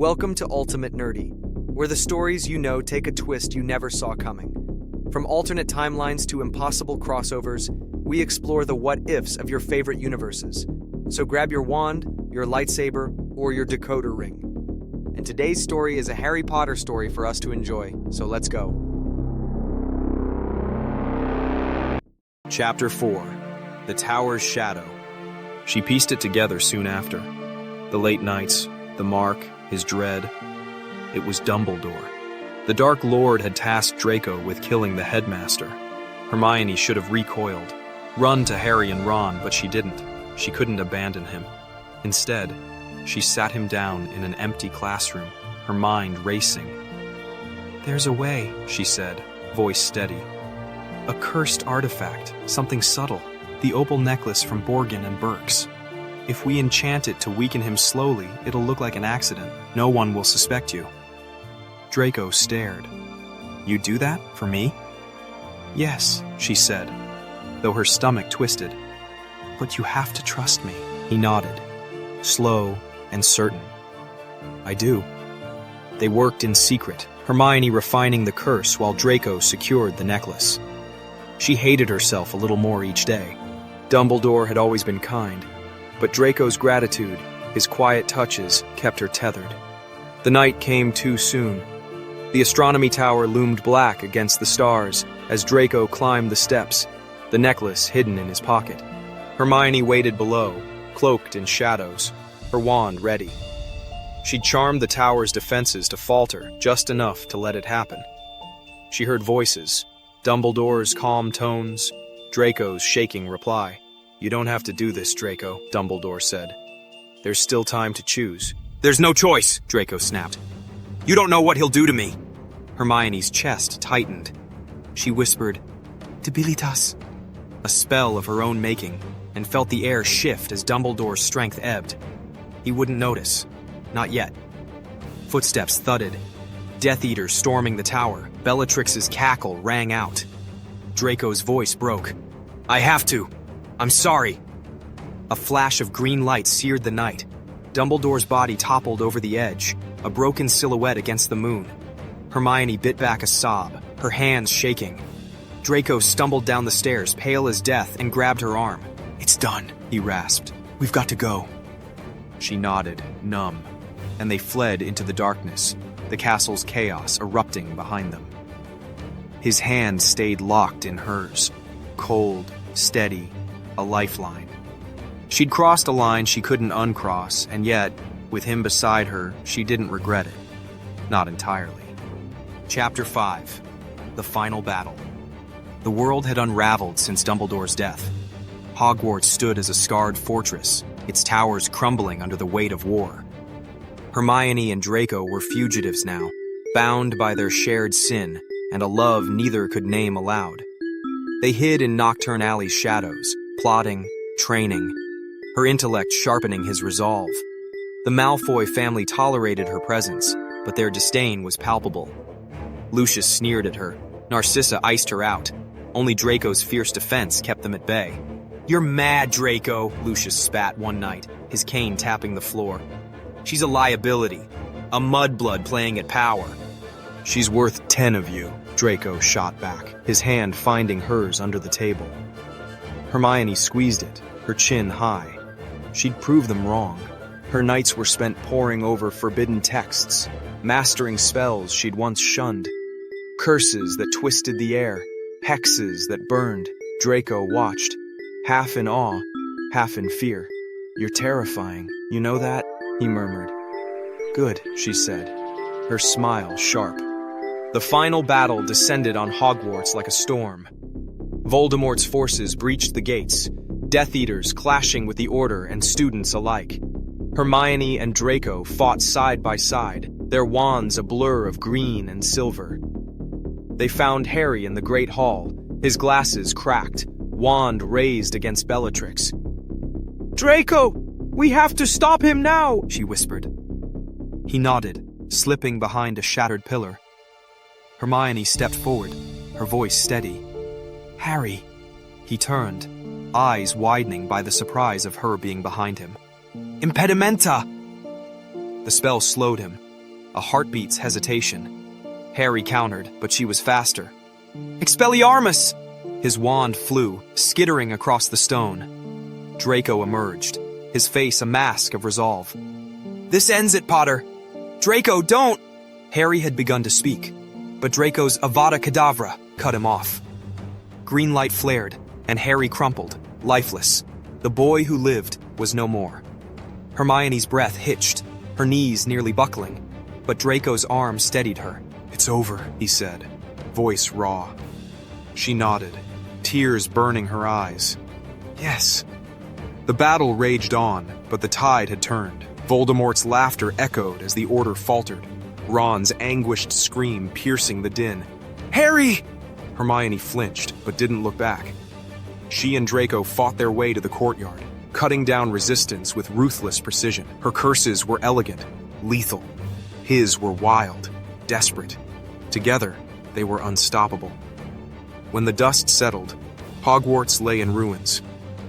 Welcome to Ultimate Nerdy, where the stories you know take a twist you never saw coming. From alternate timelines to impossible crossovers, we explore the what-ifs of your favorite universes. So grab your wand, your lightsaber, or your decoder ring. And today's story is a Harry Potter story for us to enjoy, so let's go. Chapter 4. The Tower's Shadow. She pieced it together soon after. The late nights, the mark, his dread. It was Dumbledore. The Dark Lord had tasked Draco with killing the headmaster. Hermione should have recoiled, run to Harry and Ron, but she didn't. She couldn't abandon him. Instead, she sat him down in an empty classroom, her mind racing. "There's a way," she said, voice steady. "A cursed artifact, something subtle, the opal necklace from Borgin and Burke's. If we enchant it to weaken him slowly, it'll look like an accident. No one will suspect you." Draco stared. "You do that for me?" "Yes," she said, though her stomach twisted. "But you have to trust me." He nodded, slow and certain. "I do." They worked in secret, Hermione refining the curse while Draco secured the necklace. She hated herself a little more each day. Dumbledore had always been kind, but Draco's gratitude, his quiet touches, kept her tethered. The night came too soon. The astronomy tower loomed black against the stars as Draco climbed the steps, the necklace hidden in his pocket. Hermione waited below, cloaked in shadows, her wand ready. She'd charmed the tower's defenses to falter just enough to let it happen. She heard voices, Dumbledore's calm tones, Draco's shaking reply. "You don't have to do this, Draco," Dumbledore said. "There's still time to choose." "There's no choice," Draco snapped. "You don't know what he'll do to me." Hermione's chest tightened. She whispered, "Debilitas," a spell of her own making, and felt the air shift as Dumbledore's strength ebbed. He wouldn't notice. Not yet. Footsteps thudded. Death Eaters storming the tower. Bellatrix's cackle rang out. Draco's voice broke. "I have to. I'm sorry." A flash of green light seared the night. Dumbledore's body toppled over the edge, a broken silhouette against the moon. Hermione bit back a sob, her hands shaking. Draco stumbled down the stairs, pale as death, and grabbed her arm. "It's done," he rasped. "We've got to go." She nodded, numb, and they fled into the darkness, the castle's chaos erupting behind them. His hand stayed locked in hers, cold, steady, a lifeline. She'd crossed a line she couldn't uncross, and yet, with him beside her, she didn't regret it. Not entirely. Chapter 5. The Final Battle. The world had unraveled since Dumbledore's death. Hogwarts stood as a scarred fortress, its towers crumbling under the weight of war. Hermione and Draco were fugitives now, bound by their shared sin and a love neither could name aloud. They hid in Nocturne Alley's shadows, plotting, training, her intellect sharpening his resolve. The Malfoy family tolerated her presence, but their disdain was palpable. Lucius sneered at her. Narcissa iced her out. Only Draco's fierce defense kept them at bay. "You're mad, Draco," Lucius spat one night, his cane tapping the floor. "She's a liability, a mudblood playing at power." "She's worth 10 of you," Draco shot back, his hand finding hers under the table. Hermione squeezed it, her chin high. She'd prove them wrong. Her nights were spent poring over forbidden texts, mastering spells she'd once shunned. Curses that twisted the air, hexes that burned. Draco watched, half in awe, half in fear. "You're terrifying, you know that?" he murmured. "Good," she said, her smile sharp. The final battle descended on Hogwarts like a storm. Voldemort's forces breached the gates, Death Eaters clashing with the Order and students alike. Hermione and Draco fought side by side, their wands a blur of green and silver. They found Harry in the Great Hall, his glasses cracked, wand raised against Bellatrix. "Draco! We have to stop him now!" she whispered. He nodded, slipping behind a shattered pillar. Hermione stepped forward, her voice steady. "Harry!" He turned, eyes widening by the surprise of her being behind him. "Impedimenta!" The spell slowed him, a heartbeat's hesitation. Harry countered, but she was faster. Expelliarmus! His wand flew, skittering across the stone. Draco emerged, his face a mask of resolve. This ends it, Potter! Draco, don't! Harry had begun to speak, but Draco's Avada Kedavra cut him off. Green light flared, and Harry crumpled, lifeless. The boy who lived was no more. Hermione's breath hitched, her knees nearly buckling, but Draco's arm steadied her. It's over, he said, voice raw. She nodded, tears burning her eyes. Yes. The battle raged on, but the tide had turned. Voldemort's laughter echoed as the order faltered, Ron's anguished scream piercing the din. Harry! Hermione flinched, but didn't look back. She and Draco fought their way to the courtyard, cutting down resistance with ruthless precision. Her curses were elegant, lethal. His were wild, desperate. Together, they were unstoppable. When the dust settled, Hogwarts lay in ruins.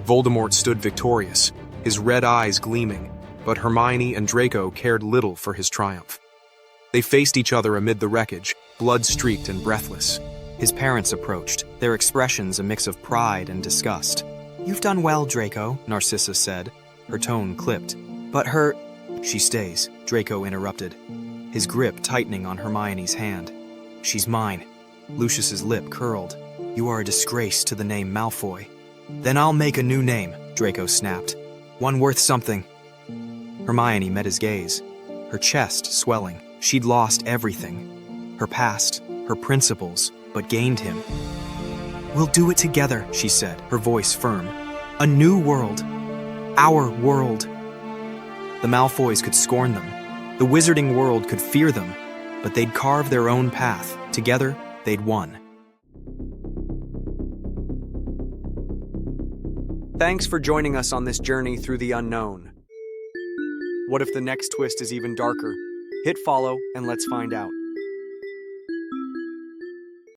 Voldemort stood victorious, his red eyes gleaming, but Hermione and Draco cared little for his triumph. They faced each other amid the wreckage, blood-streaked and breathless. His parents approached, their expressions a mix of pride and disgust. You've done well, Draco, Narcissa said, her tone clipped. But her... She stays, Draco interrupted, his grip tightening on Hermione's hand. She's mine. Lucius's lip curled. You are a disgrace to the name Malfoy. Then I'll make a new name, Draco snapped. One worth something. Hermione met his gaze, her chest swelling. She'd lost everything. Her past, her principles, but gained him. We'll do it together, she said, her voice firm. A new world. Our world. The Malfoys could scorn them. The wizarding world could fear them, but they'd carve their own path. Together, they'd won. Thanks for joining us on this journey through the unknown. What if the next twist is even darker? Hit follow and let's find out.